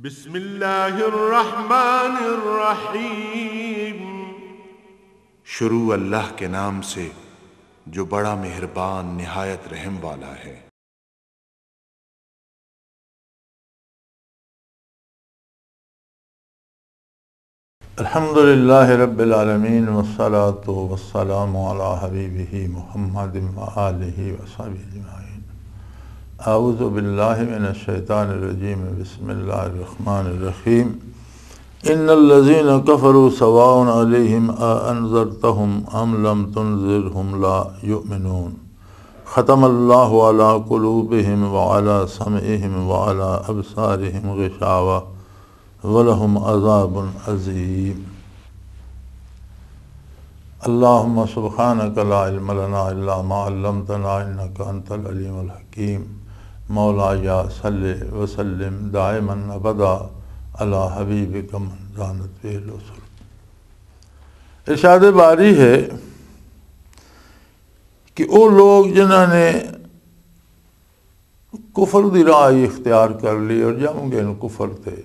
بسم اللہ الرحمن الرحیم۔ شروع اللہ کے نام سے جو بڑا مہربان نہایت رحم والا ہے۔ الحمدللہ رب العالمین والصلاة والسلام علی حبیبہ محمد وآلہ وصحبہ اجمعین۔ اعوذ باللہ من الشیطان الرجیم، بسم اللہ الرحمن الرحیم۔ ان الذین کفروا سواء علیہم اانذرتہم ام لم تنذرہم لا یؤمنون۔ ختم اللہ علی قلوبہم وعلی سمعہم وعلی ابصارہم غشاوہ وَلَهُمْ عَذَابٌ عَظِيمٌ۔ اللہم سبحانک لا علم لنا الا ما علمتنا انک انت العلیم الحکیم۔ مولایا صلی وسلم دائما ابدا علی حبیبک من زانت بہ الرسل۔ ارشاد باری ہے کہ وہ لوگ جنہوں نے کفر دی راہ اختیار کر لی اور جم گئے کفر تے،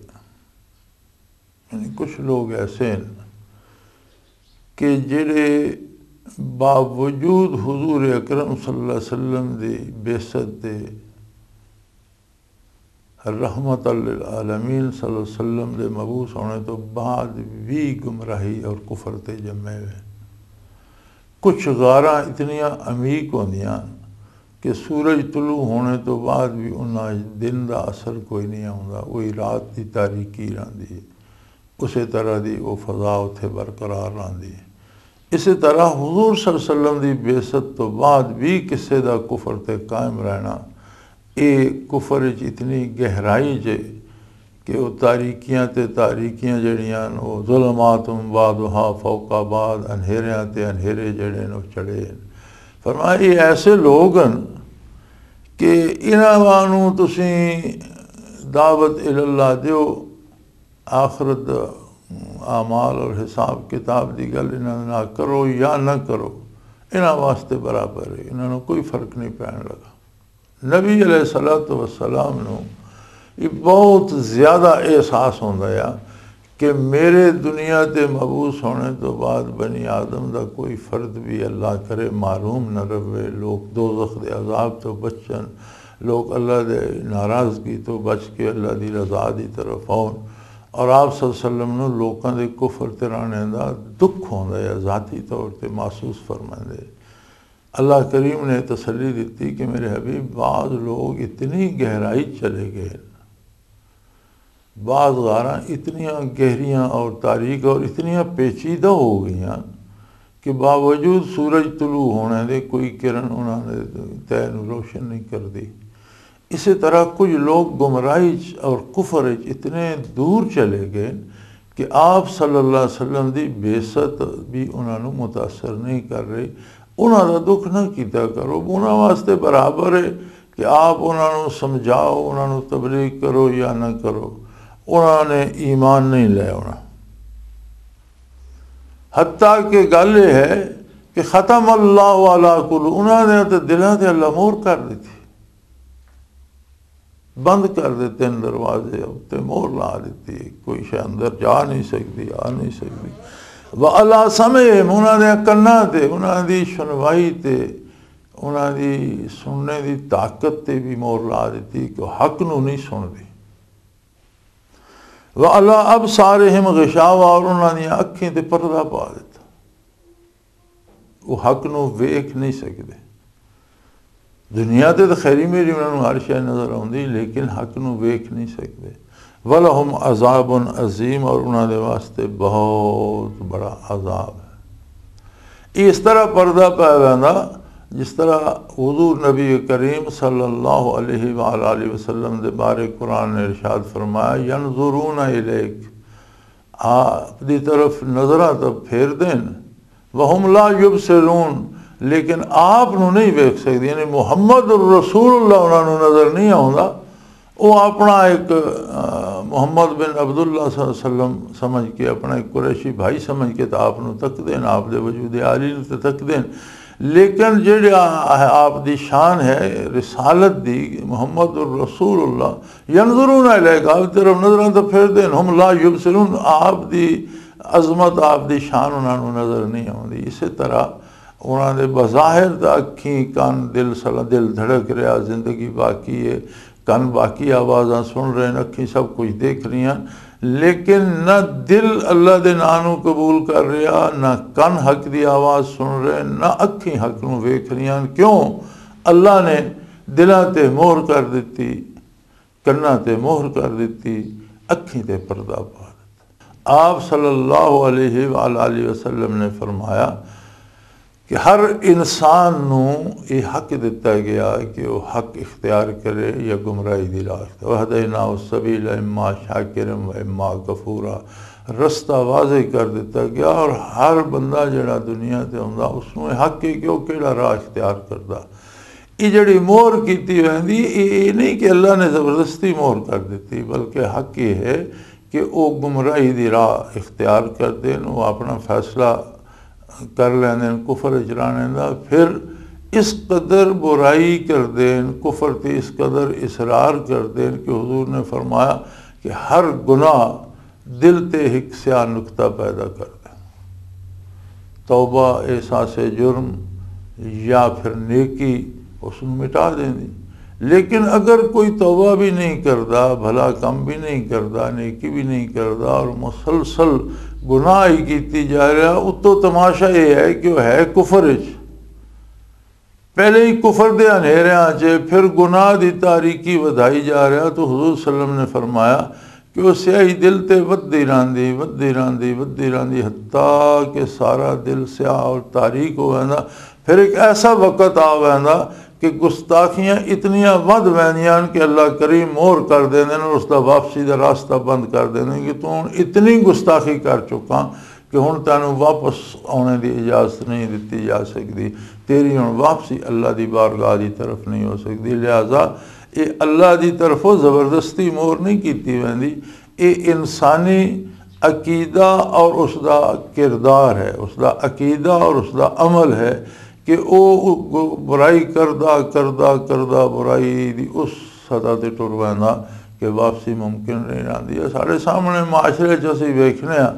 یعنی کچھ لوگ ایسے ہیں کہ جڑے باوجود حضور اکرم صلی اللہ علیہ وسلم دی بعثت دے، رحمت للعالمین صلی اللہ علیہ وسلم دے مبعوث ہونے تو بعد بھی گمراہی اور کفر تے جمے ہوئے۔ کچھ غاراں اتنیاں عمیق ہوندیاں کہ سورج طلوع ہونے تو بعد بھی انہاں دن دا اثر کوئی نہیں آوندا، وہی رات دی تاریکی رہندی ہے، اسی طرح دی وہ فضا اتھے برقرار رہندی ہے۔ اسی طرح حضور صلی اللہ علیہ وسلم دی بعثت تو بعد بھی کسے دا کفر تے قائم رہنا، یہ کفر اتنی گہرائی جے کہ وہ تاریکیاں تے تاریکیاں جڑیاں وہ ظلمات بعضھا فوق بعض، انہیریاں تے انہیرے جڑے نو چڑھے۔ فرمایا یہ ایسے لوگ ہیں کہ انہاں وانوں تسیں دعوت اللہ دیو، آخرت اعمال اور حساب کتاب دی گل انہاں نہ کرو یا نہ کرو، انہاں واسطے برابر ہے، انہاں کوئی فرق نہیں پہن لگا۔ نبی علیہ السلام نو یہ بہت زیادہ احساس ہوندا ہے کہ میرے دنیا تے مبعوث ہونے تو بعد بنی آدم دا کوئی فرد بھی اللہ کرے محروم نہ رہے، لوگ دوزخ دے عذاب تو بچن، لوگ اللہ دے ناراضگی تو بچ کے اللہ دی رضا دی طرف آن۔ اور آپ صلی اللہ علیہ وسلم نے لوگوں دے کفر ترانے دا دکھ ہوندا ہے، ذاتی طور تے محسوس فرمائندے۔ اللہ کریم نے تسلی دیتی کہ میرے حبیب بعض لوگ اتنی گہرائی چلے گئے، بعض غاراں اتنیاں گہریاں اور تاریک اور اتنیاں پیچیدہ ہو گئیاں کہ باوجود سورج طلوع ہونے دے کوئی کرن انہوں نے تہ نو روشن نہیں کر دی۔ اسی طرح کچھ لوگ گمراہی اور کفر اتنے دور چلے گئے کہ آپ صلی اللہ علیہ وسلم دی بعثت بھی انہوں نے متاثر نہیں کر رہی۔ انہوں نے دکھ نہ کیتا کرو، انہوں واسطے برابر ہے کہ آپ انہوں نے سمجھاؤ، انہوں نے تبلیغ کرو یا نہ کرو، انہوں نے ایمان نہیں لے ہونا۔ حتیٰ کہ گل یہ ہے کہ ختم اللہ علی قلوب، انہوں نے تو دلوں تے اللہ مہر کر دیتی، بند کر دیتے ہیں دروازے، اتنے مہر لا دیتی، کوئی شے اندر جا نہیں سکتی، آ نہیں سکتی۔ وَعَلَىٰ سَمْعِهِمْ، انہوں نے کناں تے، انہوں دی سنوائی تے، انہوں دی سننے دی طاقت تے بھی مہر لا دیتی کہ حق نو نہیں سن دی۔ وَعَلَىٰ أَبْصَارِهِمْ غِشَاوَةٌ، اور انہوں نے اکھیں تے پردہ پا دیتا، وہ حق نو ویکھ نہیں سکتے۔ دنیا تے تو خیری میری انہوں نے ہر شے نظر آندی، لیکن حق نو ویکھ نہیں سکتے۔ وَلَهُمْ عَذَابٌ عَظِيمٌ، اور انہوں نے واسطے بہت بڑا عذاب ہے۔ اس طرح پردہ پہ ویندا جس طرح حضور نبی کریم صلی اللہ علیہ وآلہ وسلم دے بارے قرآن نے ارشاد فرمایا، يَنظُرُونَ إِلَيْكَ، آپ دی طرف نظرہ تب پھیر دیں، وَهُمْ لَا يُبْصِرُونَ، لیکن آپ نو نہیں ویکھ سکتے، یعنی محمد الرسول اللہ انہوں نے نظر نہیں آوندا۔ وہ اپنا ایک محمد بن عبداللہ صلی اللہ علیہ وسلم سمجھ کے، اپنا ایک قریشی بھائی سمجھ کے تو آپ نو تک دین، آپ دے وجود عالی نو تک دین، لیکن جڑی آپ دی شان ہے رسالت دی محمد الرسول اللہ ینظرون الیک آپ طرف نظراں تو پھر دین ہم لا یبصرون آپ دی عظمت آپ دی شان انہاں نوں نظر نہیں آوندی. اسی طرح انہاں دے بظاہر تا اکھیں کان دل دل دھڑک رہا زندگی باقی ہے کن باقی آوازاں سن رہے ہیں اکھیں سب کچھ دیکھ رہی ہیں لیکن نہ دل اللہ دے نانوں قبول کر رہا نہ کن حق دی آواز سن رہے نہ اکھیں حق نوں ویکھ رہی ہیں. کیوں؟ اللہ نے دلاں تے مہر کر دیتی کناں تے مہر کر دیتی اکھیں تے پردہ پا دیتا. آپ صلی اللہ علیہ وآلہ وسلم نے فرمایا کہ ہر انسان نوں یہ حق دیتا گیا کہ وہ حق اختیار کرے یا گمراہی دی راہ اختیار. وَهَدَيْنَاهُ السَّبِيلَ إِمَّا شَاكِرًا وَإِمَّا كَفُورًا رستہ واضح کر دیتا گیا اور ہر بندہ جڑا دنیا تے ہوندا اس نوں حق ہے کہ وہ کیڑا راہ اختیار کردا. یہ جڑی مہر کیتی ویندی یہ نہیں کہ اللہ نے زبردستی مہر کر دیتی بلکہ حق یہ ہے کہ وہ گمراہی دی راہ اختیار کر دین وہ اپنا فیصلہ کر لیندیں کفر اجرانے دا پھر اس قدر برائی کر دین کفر تے اس قدر اصرار کر دین کہ حضور نے فرمایا کہ ہر گناہ دل تے ایک سیاہ نقطہ پیدا کر دیں. توبہ احساس جرم یا پھر نیکی اس کو مٹا دیں دی. لیکن اگر کوئی توبہ بھی نہیں کردا بھلا کم بھی نہیں کردا نیکی بھی نہیں کردا اور مسلسل گناہ ہی کیتی جا رہا اتو تماشا یہ ہے کہ وہ ہے کفر پہلے ہی کفر دے اندھیریاں چے پھر گناہ دی تاریکی ودھائی جا رہا. تو حضور صلی اللہ علیہ وسلم نے فرمایا کہ وہ سیاہی دل تے ودی راندی حتیٰ کہ سارا دل سیاہ اور تاریک ہو ویندا. پھر ایک ایسا وقت آ ویندا کہ گستاخیاں اتنیاں ود وینیاں کہ اللہ کریم مہر کر دیں اور اس دا واپسی دا راستہ بند کر دیں کہ تو اتنی گستاخی کر چکا کہ ہن تینوں واپس آنے دی اجازت نہیں دیتی جا سکتی تیری ہن واپسی اللہ دی بارگاہ دی طرف نہیں ہو سکتی. لہٰذا یہ اللہ دی طرفوں زبردستی مہر نہیں کیتی ویندی یہ انسانی عقیدہ اور اس دا کردار ہے اس دا عقیدہ اور اس دا عمل ہے کہ وہ برائی کردہ برائی دی اس سطح تے ٹر ویندا کہ واپسی ممکن نہیں رہندی. سارے سامنے معاشرے چ اسی ویکھنے ہاں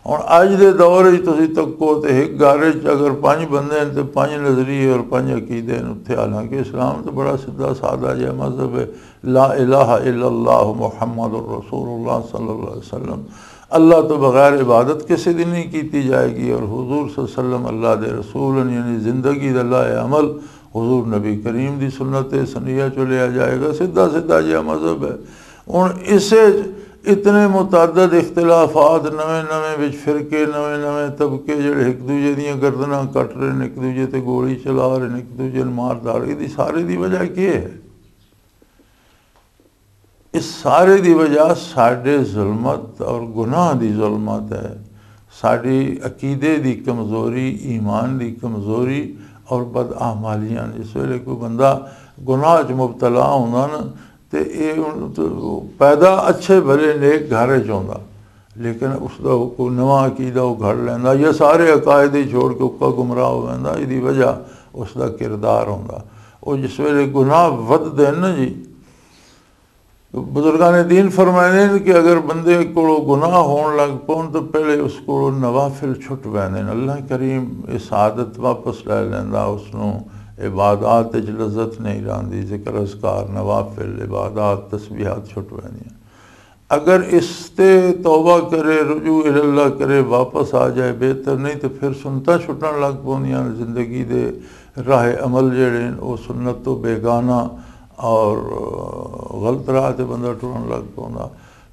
ہن اج دے دور وچ تسی تکو تے ایک گھر وچ اگر 5 بندے تے 5 نظریے اور 5 عقیدے نے اتھے. حالانکہ اسلام تو بڑا سیدھا سادہ جہا مذہب ہے لا الہ الا اللہ محمد الرسول اللہ صلی اللہ علیہ وسلم. اللہ تو بغیر عبادت کسی دی نہیں کیتی جائے گی اور حضور صلی اللہ علیہ وسلم اللہ دے رسول یعنی زندگی دا لا عمل حضور نبی کریم دی سنت سنیہ چو لیا جائے گا. سیدھا جہا مذہب ہے. ہن اسے اتنے متعدد اختلافات نویں وچ فرقے نویں طبقے جڑے ایک دوجے دیاں گردناں کٹ رہے ہیں ایک دوجے تے گولی چلا رہے ہیں ایک دوجے مار دار دی سارے دی وجہ کیا ہے؟ اس سارے دی وجہ ساڑھے ظلمت اور گناہ دی ظلمت ہے ساڑھی عقیدے دی کمزوری ایمان دی کمزوری اور بدعمالیاں. جس ویلے کوئی بندہ گناہ چ مبتلا ہوندا نا تے پیدا اچھے بھلے نیک گھر چوندا لیکن اس دا کوئی نواں عقیدہ وہ گھڑ لیندا یا سارے عقائد ہی چھوڑ کے اکا گمراہ ہو ویندا. یہ وجہ اس دا کردار ہوندا. وہ جس ویلے گناہ ود دین نا جی بزرگان دین فرمائے ہیں کہ اگر بندے کو گناہ ہون لگ پون تو پہلے اس کو نوافل چھٹ ویندے. اللہ کریم اس عادت واپس لے لیندا اس نوں عبادات وچ لذت نہیں رہندی ذکر اذکار نوافل عبادات تسبیحات چھٹ ویندیاں. اگر اس تے توبہ کرے رجوع اللہ کرے واپس آ جائے بہتر نہیں تو پھر سنتا چھٹن لگ پوندیاں زندگی دے راہ عمل جڑے وہ سنت تو بیگانہ اور غلط راہ تے بندہ ٹرن لگ پوندا.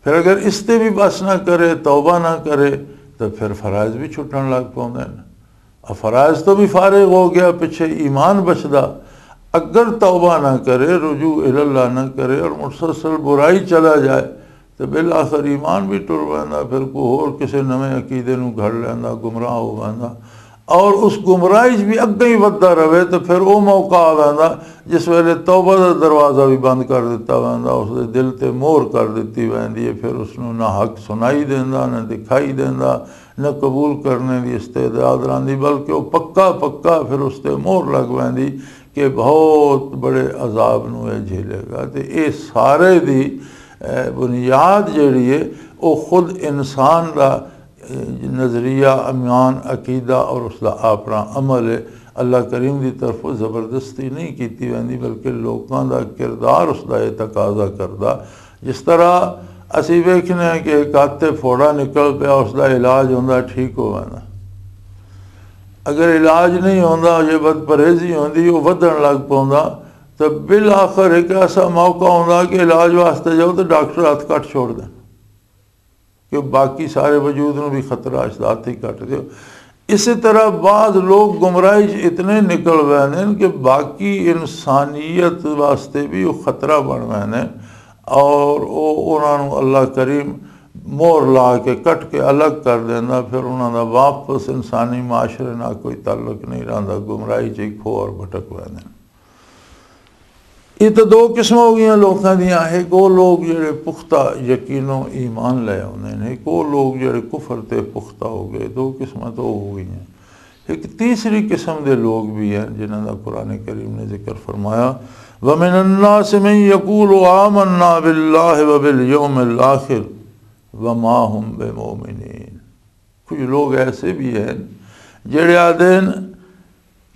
پھر اگر اس تے بھی بس نہ کرے توبہ نہ کرے تو پھر فرائض بھی چھٹن لگ پوندے ہیں. اب فرائض تو بھی فارغ ہو گیا پیچھے ایمان بچدا. اگر توبہ نہ کرے رجوع اللہ نہ کرے اور مسلسل برائی چلا جائے تو بالآخر ایمان بھی ٹر ویندا پھر کوئی اور کسی نویں عقیدے نوں گھڑ لیندا گمراہ ہو ویندا اور اس گمراہی بھی اگے ہی ودتا رہے تو پھر وہ موقع آ ویندا جس ویلے توبہ دا دروازہ بھی بند کر دیتا ویندا اس دے دل تے مہر کر دیتی ویندی ہے. پھر اس نوں نہ حق سنائی دیندا نہ دکھائی دیندا نہ قبول کرنے دی استعداد رہندی، بلکہ وہ پکا پھر اس تے مہر لگ ویندی کہ بہت بڑے عذاب نو یہ جھیلے گا۔ تے اے سارے دی بنیاد جیڑی ہے وہ خود انسان دا نظریہ، ایمان، عقیدہ اور اس دا اپنا عمل ہے۔ اللہ کریم دی طرف زبردستی نہیں کیتی ویندی، بلکہ لوکاں دا کردار اس دا یہ تقاضا کردا۔ جس طرح اسی ویکھنے ہیں کہ ایک ہاتھ پھوڑا نکل پیا، اس دا علاج ہوندا ٹھیک ہو ویندا، اگر علاج نہیں ہوندا یہ بد پرہیزی ہوندی وہ ودن لگ پوندا، تو بالآخر ایک ایسا موقع ہوندا کہ علاج واسطے جاؤ تو ڈاکٹر ہاتھ کٹ چھوڑ دیں کہ باقی سارے وجود نو بھی خطرہ اس ہاتھ ہی کٹ دیو۔ اسی طرح بعض لوگ گمراہی اتنے نکل ویندے کہ باقی انسانیت واسطے بھی وہ خطرہ بن ویندے، اور انہوں اللہ کریم مور لا کے کٹ کے الگ کر دینا، پھر انہوں دا واپس انسانی معاشرے نہ کوئی تعلق نہیں رہندا، گمراہی چ کھو اور بھٹک ویندے۔ یہ تو دو قسم ہو گئی لوگوں دیاں، ایک وہ لوگ جڑے پختہ یقین و ایمان لے آنے ہیں، ایک وہ لوگ جڑے کفر تے پختہ ہو گئے، دو قسمیں تو ہو گئی ہیں۔ ایک تیسری قسم دے لوگ بھی ہیں جنہاں دا قرآن کریم نے ذکر فرمایا، وَمِنَ النَّاسِ مَن يَقُولُ آمَنَّا بِاللَّهِ وَبِالْيَوْمِ الْآخِرِ وَمَا هُمْ بِمُؤْمِنِينَ۔ کچھ لوگ ایسے بھی ہیں جڑے آدھے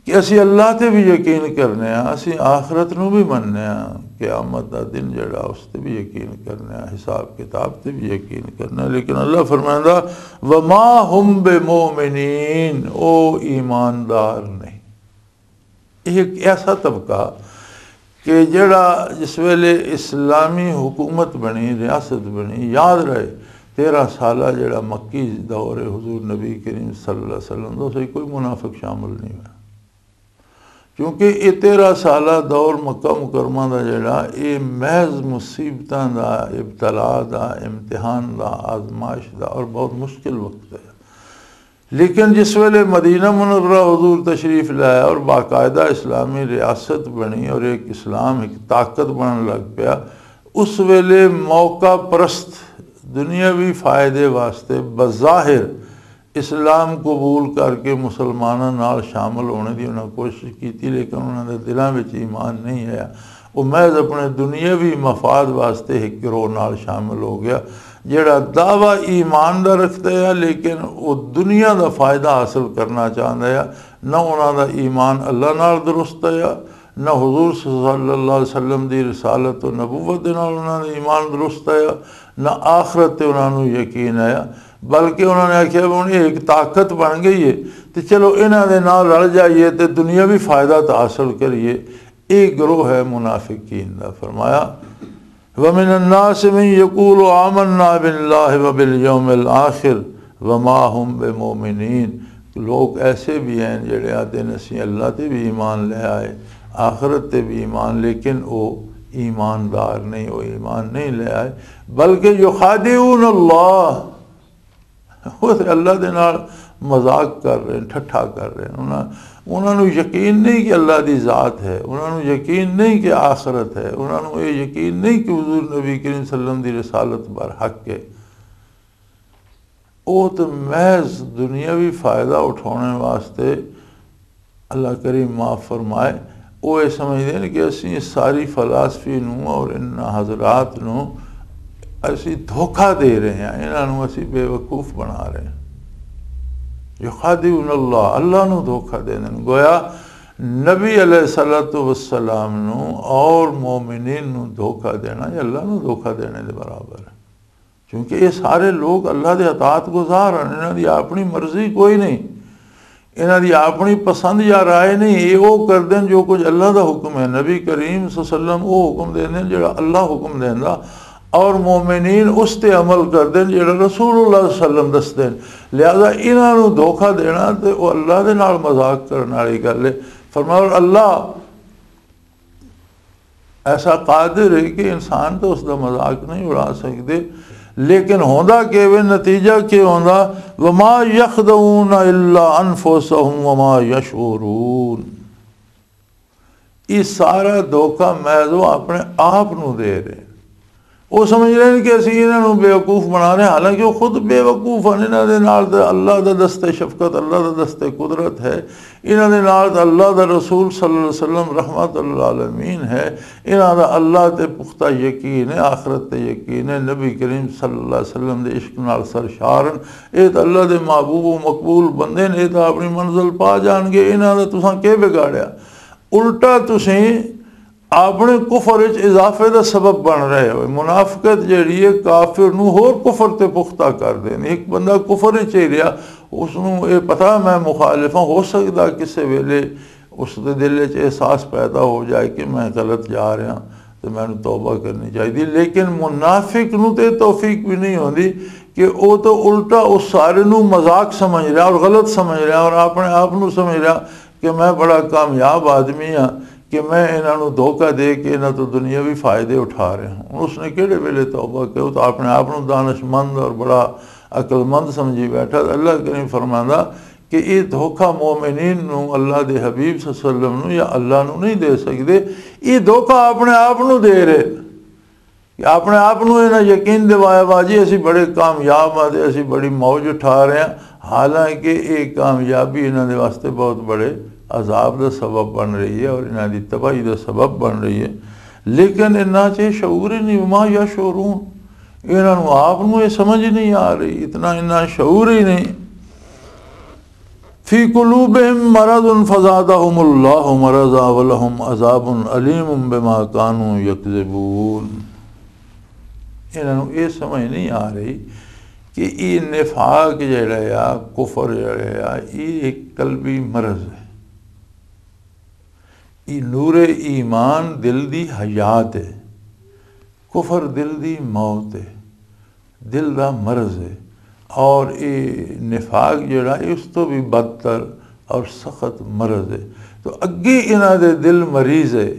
کہ اسی اللہ تے بھی یقین کرنے ہیں، اسی آخرت نو بھی مننے ہیں، قیامت دا دن جڑا اس تے بھی یقین کرنے ہیں، حساب کتاب تے بھی یقین کرنے ہیں، لیکن اللہ فرمائندہ وَمَا هُمْ بِمُؤْمِنِينَ، او ایماندار نہیں۔ ایک ایسا طبقہ کہ جڑا جس ویلے اسلامی حکومت بنی، ریاست بنی، یاد رہے 13 سالہ جڑا مکی دور حضور نبی کریم صلی اللہ علیہ وسلم تو سے کوئی منافق شامل نہیں ہوا، کیونکہ یہ 13 سالہ دور مکہ مکرمہ دا جڑا یہ محض مصیبتاں دا، ابتلا دا، امتحان دا، آزمائش دا اور بہت مشکل وقت ہے۔ لیکن جس ویلے مدینہ منورہ حضور تشریف لایا اور باقاعدہ اسلامی ریاست بنی اور ایک اسلام ایک طاقت بننے لگ پیا، اس ویلے موقع پرست دنیاوی فائدے واسطے بظاہر اسلام قبول کر کے مسلمانوں نال شامل ہونے دی انہوں نے کوشش کی تھی، لیکن انہوں نے دلوں میں ایمان نہیں ہے، وہ محض اپنے دنیاوی مفاد واسطے ایک گروہ نال شامل ہو گیا جڑا دعویٰ ایمان دا رکھتا ہے لیکن وہ دنیا دا فائدہ حاصل کرنا چاہتا ہے، نہ انہوں دا ایمان اللہ نال درست ہے، نہ حضور صلی اللہ علیہ وسلم دی رسالت و نبوت نال انہوں دا ایمان درست ہے، نہ آخرت انہوں نے یقین ہے، بلکہ انہوں نے آخیا انہیں ایک طاقت بن گئی ہے تو چلو انہوں دے نال رل جائیے تو دنیاوی فائدہ تو حاصل کریے۔ ایک گروہ ہے منافقین دا، فرمایا وَمِنَ النَّاسِ مَن يَقُولُ آمَنَّا بِاللَّهِ وَبِالْيَوْمِ الْآخِرِ وَمَا هُمْ بِمُؤْمِنِينَ۔ لوگ ایسے بھی ہیں جڑے آتے نسی اللہ تے بھی ایمان لے آئے، آخرت تے بھی ایمان، لیکن وہ ایماندار نہیں، وہ ایمان نہیں لے آئے، بلکہ یخادعون اللہ، وہ اللہ دے نال مذاق کر رہے ہیں، ٹھٹھا کر رہے ہیں۔ انہوں نے یقین نہیں کہ اللہ دی ذات ہے، انہوں نے یقین نہیں کہ آخرت ہے، انہوں نے یقین نہیں کہ حضور نبی کریم صلی اللہ علیہ وسلم دی رسالت برحق ہے، وہ تو محض دنیاوی فائدہ اٹھانے واسطے اللہ کریم معاف فرمائے وہ یہ سمجھتے ہیں کہ اسی ساری فلاسفی نو اور ان حضرات نو اسی دھوکہ دے رہے ہیں، انہوں اسی بے وقوف بنا رہے ہیں۔ یخادعون اللہ، اللہ نو دھوکہ دے دیں، گویا نبی علیہ السلام نو اور مومنین نو دھوکہ دینا یہ اللہ نو دھوکہ دینے دے برابر ہے، کیونکہ یہ سارے لوگ اللہ دے اطاعت گزار ہیں، انہوں دی اپنی مرضی کوئی نہیں، انہوں دی اپنی پسند یا رائے نہیں، یہ وہ کر دیں جو کچھ اللہ دا حکم ہے، نبی کریم صلی اللہ علیہ وسلم وہ حکم دے دیں جڑا اللہ حکم دینا، اور مومنین اس تے عمل کر دیں جڑا رسول اللہ صلی اللہ علیہ وسلم دس دیں، لہذا انہوں نے دھوکہ دینا تے وہ اللہ دے نال مذاق کرنے والی گل ہے۔ فرمایا اللہ ایسا قادر ہے کہ انسان تو اس دا مذاق نہیں اڑا سکتے، لیکن ہوندا کہ وہ نتیجہ کہ ہوندا وما یخدعون الا انفسهم وما یشعرون، یہ سارا دھوکہ محض وہ اپنے آپ نو دے رہے ہیں، وہ سمجھ رہے ہیں کہ اسی انہوں بیوقوف بنا رہے ہیں، حالانکہ وہ خود بیوقوف ہیں۔ انہوں دے نال تے اللہ دا دست شفقت، اللہ دا دست قدرت ہے، انہوں دے نال تے اللہ دا رسول صلی اللہ علیہ وسلم رحمت للعالمین ہے، انہوں دا اللہ تے پختہ یقین ہے، آخرت تے یقین ہے، نبی کریم صلی اللہ علیہ وسلم دے عشق نال سرشارن، اے تے اللہ دے محبوب و مقبول بندے نے، اے تے اپنی منزل پا جان گے، انہوں دا تساں کے بگاڑیا؟ الٹا تسیں اپنے کفر وچ اضافے دا سبب بن رہے ہو۔ منافقت جیڑی ہے کافر نو ہور کفر تے پختہ کر دین۔ ایک بندہ کفر وچ ہی رہا، اس نو اے پتہ میں مخالف ہوں، ہو سکتا کسے ویلے اس دے دل وچ احساس پیدا ہو جائے کہ میں غلط جا رہا تو میں نے توبہ کرنی چاہیے، لیکن منافق نو تے توفیق بھی نہیں ہوندی کہ او تو الٹا اس سارے نو مذاق سمجھ رہا اور غلط سمجھ رہا اور اپنے آپ نو سمجھ رہا کہ میں بڑا کامیاب آدمی ہاں کہ میں انہوں دھوکہ دے کے انہوں تو دنیاوی فائدے اٹھا رہے ہوں۔ اس نے کہڑے ویلے توبہ کہ وہ تو اپنے آپ دانش مند اور بڑا عقل مند سمجھی بیٹھا۔ اللہ کریم فرمانا کہ یہ دھوکہ مومنین نو اللہ دے حبیب صلی اللہ علیہ وسلم نو یا اللہ نو نہیں دے سکتے، یہ دھوکہ اپنے آپ دے رہے کہ اپنے آپ انہیں یقین دوایا باجی اسی بڑے کامیاب ہاں تے اسی بڑی موج اٹھا رہے ہیں، حالانکہ یہ کامیابی انہوں دے واسطے بہت بڑے عذاب دا سبب بن رہی ہے اور انہاں دی تباہی دا سبب بن رہی ہے، لیکن انہاں چے شعور ہی نہیں، وما یشعرون، انہاں آپ یہ سمجھ نہیں آ رہی، اتنا انہاں شعور ہی نہیں۔ فی قلوبہم مرض فزادہم اللہ مرضا ولہم عذاب علیم بما کانوا یکذبون۔ انہاں یہ سمجھ نہیں آ رہی کہ یہ نفاق جڑا ہے، کفر جڑا ہے، یہ ایک قلبی مرض ہے۔ نور ایمان دل دی حیات ہے، کفر دل دی موت ہے، دل دا مرض ہے، اور یہ نفاق جڑا اس تو بھی بدتر اور سخت مرض ہے۔ تو اگے انہاں دے دل مریض ہے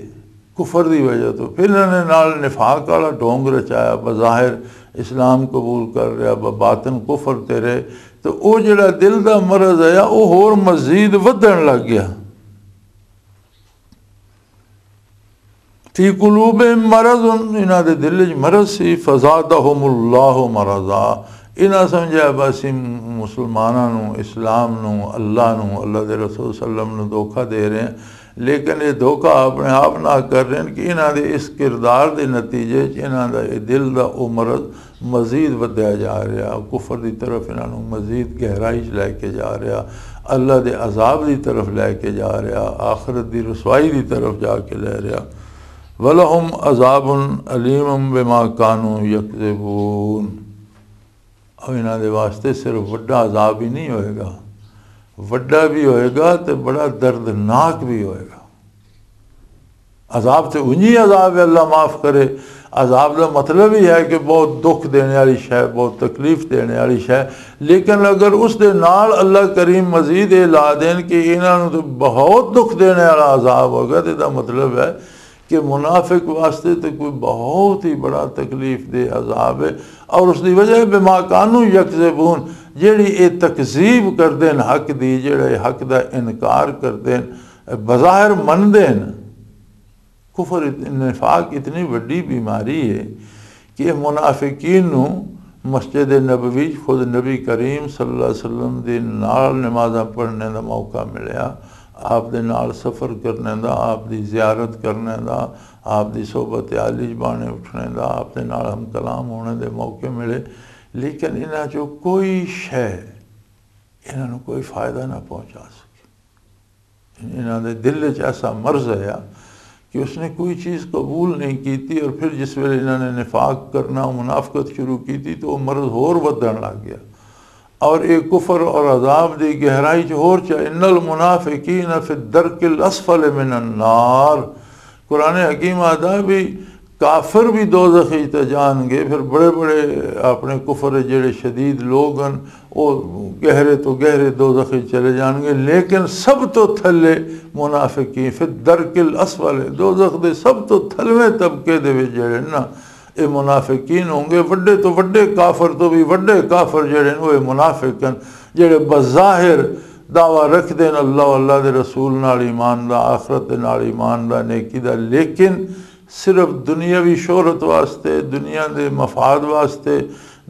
کفر دی وجہ تو، پھر انہوں نے نال نفاق والا ڈھونگ رچایا، بظاہر اسلام قبول کر رہا، باطن کفر تے رہے، تو وہ جڑا دل دا مرض ہے وہ ہور مزید ودن لگ گیا۔ فی قلوبہم مرض، انہاں دے دل وچ مرض سی، فزادہم اللہ مرضا، انہاں سمجھا بس مسلمانوں اسلام نو اللہ نو اللہ دے رسول صلی اللہ علیہ وسلم نو دھوکہ دے رہے ہیں، لیکن یہ دھوکہ اپنے آپ نہ کر رہے ہیں کہ انہاں دے اس کردار دے نتیجے انہاں دا دل دا او مرض مزید ودیا جا رہا، کفر دی طرف انہاں نو مزید گہرائی لے کے جا رہا، اللہ دے عذاب دی طرف لے کے جا رہا، آخرت دی رسوائی دی طرف جا کے لے رہا۔ وَلَهُمْ عَذَابٌ عَلِيمٌ بِمَا كَانُوا يَكْذِبُونَ۔ اور انہاں دے واسطے صرف وڈا عذاب ہی نہیں ہوئے گا، وڈا بھی ہوئے گا تو بڑا دردناک بھی ہوئے گا۔ عذاب تو انہی عذاب ہے، اللہ معاف کرے۔ عذاب کا مطلب ہی ہے کہ بہت دکھ دینے والی شے، بہت تکلیف دینے والی شے، لیکن اگر اس دے نال اللہ کریم مزید لا دین کہ انہوں تو بہت دکھ دینے والا عذاب ہوگا، تو اس کا مطلب ہے کہ منافق واسطے تو کوئی بہت ہی بڑا تکلیف دہ عذاب ہے، اور اس دی وجہ بما کانوا یکذبون، جیڑی اے تکذیب کر دین حق دی، جیڑے حق دا انکار کر دین، بظاہر من دین۔ کفر نفاق اتنی بڑی بیماری ہے کہ منافقین نو مسجد نبوی خود نبی کریم صلی اللہ علیہ وسلم دی نال نمازاں پڑھنے دا موقع ملیا، آپ دے نال سفر کرنے دا، آپ دی زیارت کرنے دا، آپ دی صحبت عالی بانے اٹھنے دا، آپ دے نال ہم کلام ہونے دے موقع ملے، لیکن انہاں جو کوئی شے انہاں کوئی فائدہ نہ پہنچا سکے۔ انہاں دے دل وچ ایسا مرض ہے کہ اس نے کوئی چیز قبول نہیں کیتی، اور پھر جس ویلے انہوں نے نفاق کرنا منافقت شروع کی تھی تو وہ مرض ہور ودن لگ گیا، اور ایک کفر اور عذاب دی گہرائی ہور چاہے۔ ان المنافقین فی الدرک الاسفل من النار، قرآن حکیم آدھا بھی کافر بھی دوزخی تے جان گے، پھر بڑے بڑے اپنے کفر جڑے شدید لوگ ہیں وہ گہرے تو گہرے دوزخی چلے جان گے، لیکن سب تو تھلے منافقین فی الدرک الاسفل، دوزخ دے سب تو تھلویں طبقے دے وچ جڑے نا اے منافقین ہوں گے۔ وڈے تو وڈے کافر تو بھی وڈے کافر جڑے وہ منافق ہیں، جڑے بظاہر دعویٰ رکھ دین اللہ دے رسول نال ایمان دا، آخرت نال ایمان دا، نیکی دا، لیکن صرف دنیاوی شہرت واسطے، دنیا دے مفاد واسطے،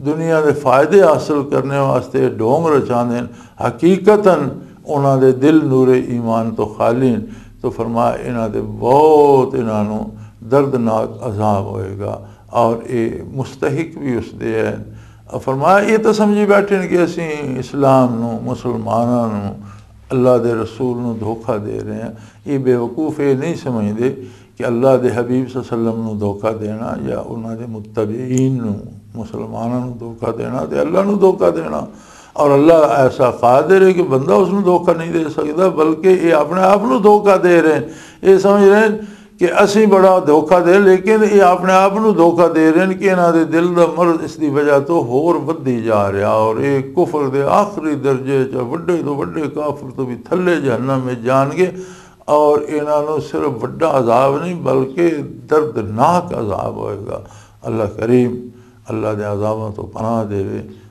دنیا دے فائدے حاصل کرنے واسطے ڈھونگ رچاندے ہیں، حقیقتاً انہاں دے دل نور ایمان تو خالی ہیں۔ تو فرمایا انہاں دے بہت انہاں نوں دردناک عذاب ہوئے گا اور اے مستحق بھی اس دے ہیں۔ اور فرمایا یہ تو سمجھی بیٹھے ہیں کہ اسی اسلام نوں، مسلماناں نوں، اللہ دے رسول نوں دھوکہ دے رہے ہیں۔ یہ بے وقوف یہ نہیں سمجھتے کہ اللہ دے حبیب صلی اللہ علیہ وسلم نوں دھوکہ دینا یا انہاں دے متبعین نوں، مسلماناں نوں دھوکہ دینا تے اللہ نوں دھوکہ دینا۔ اور اللہ ایسا قادر ہے کہ بندہ اس نوں دھوکہ نہیں دے سکتا، بلکہ یہ اپنے آپ نوں دھوکہ دے رہے ہیں۔ یہ سمجھ رہے ہیں کہ اسی بڑا دھوکہ دے، لیکن یہ اپنے آپ نوں دھوکہ دے رہے ہیں کہ انہاں دے دل دا مرض اس دی وجہ تو ہور ودی جا رہا، اور ایک کفر دے آخری درجے چ وڈے تو وڈے کافر تو بھی تھلے جہنم میں جان گے، اور انہاں نوں صرف وڈا عذاب نہیں بلکہ دردناک عذاب ہوئے گا۔ اللہ کریم اللہ دے عذابوں تو پناہ دے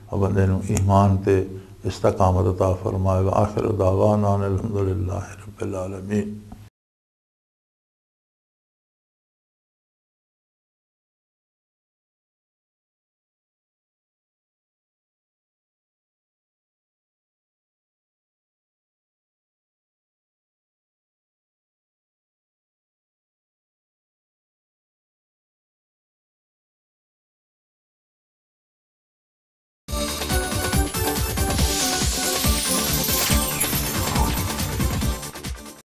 اور بندے نوں ایمان تے استقامت عطا فرمائے۔ آخر دعوانا الحمدللہ رب العالمین۔